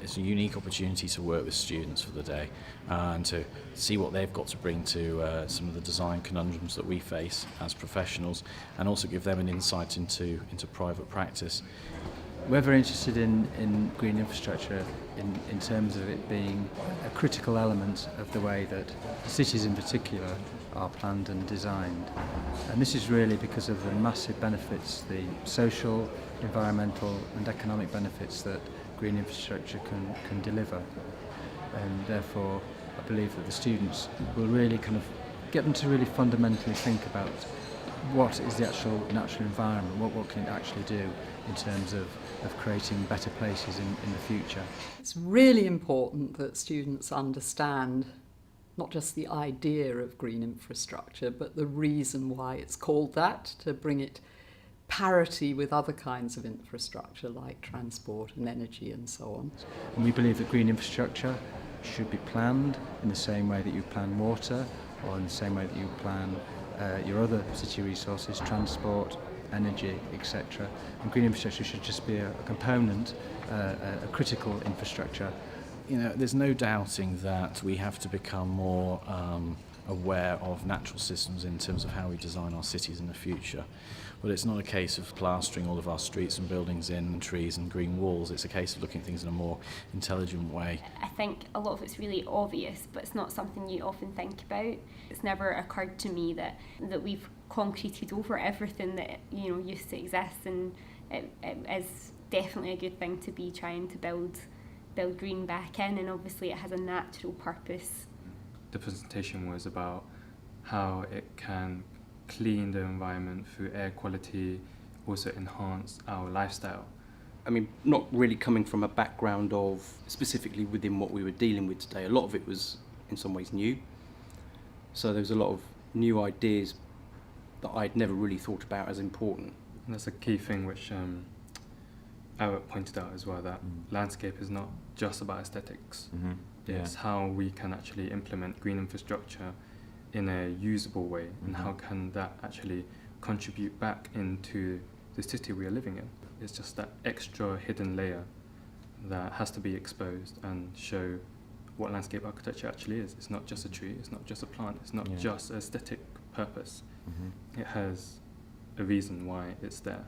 it's a unique opportunity to work with students for the day and to see what they've got to bring to some of the design conundrums that we face as professionals, and also give them an insight into private practice. We're very interested in green infrastructure in terms of it being a critical element of the way that cities in particular are planned and designed. And this is really because of the massive benefits, the social, environmental and economic benefits that green infrastructure can deliver. And therefore I believe that the students will really kind of get them to really fundamentally think about what is the actual natural environment, what can it actually do in terms of creating better places in the future. It's really important that students understand not just the idea of green infrastructure, but the reason why it's called that, to bring it parity with other kinds of infrastructure like transport and energy and so on. And we believe that green infrastructure should be planned in the same way that you plan water, or in the same way that you plan your other city resources, transport, energy, etc. And green infrastructure should just be a component, a critical infrastructure. You know, there's no doubting that we have to become more aware of natural systems in terms of how we design our cities in the future. But it's not a case of plastering all of our streets and buildings in and trees and green walls. It's a case of looking at things in a more intelligent way. I think a lot of it's really obvious, but it's not something you often think about. It's never occurred to me that we've concreted over everything that used to exist, and it is definitely a good thing to be trying to build green back in, and obviously it has a natural purpose. The presentation was about how it can clean the environment through air quality, also enhance our lifestyle. I mean, not really coming from a background of specifically within what we were dealing with today. A lot of it was in some ways new. So there was a lot of new ideas that I'd never really thought about as important. And that's a key thing which Albert pointed out as well, that landscape is not just about aesthetics. Mm-hmm. Yeah. It's how we can actually implement green infrastructure in a usable way, and how can that actually contribute back into the city we are living in. It's just that extra hidden layer that has to be exposed and show what landscape architecture actually is. It's not just a tree, it's not just a plant, it's not just aesthetic purpose. It has a reason why it's there.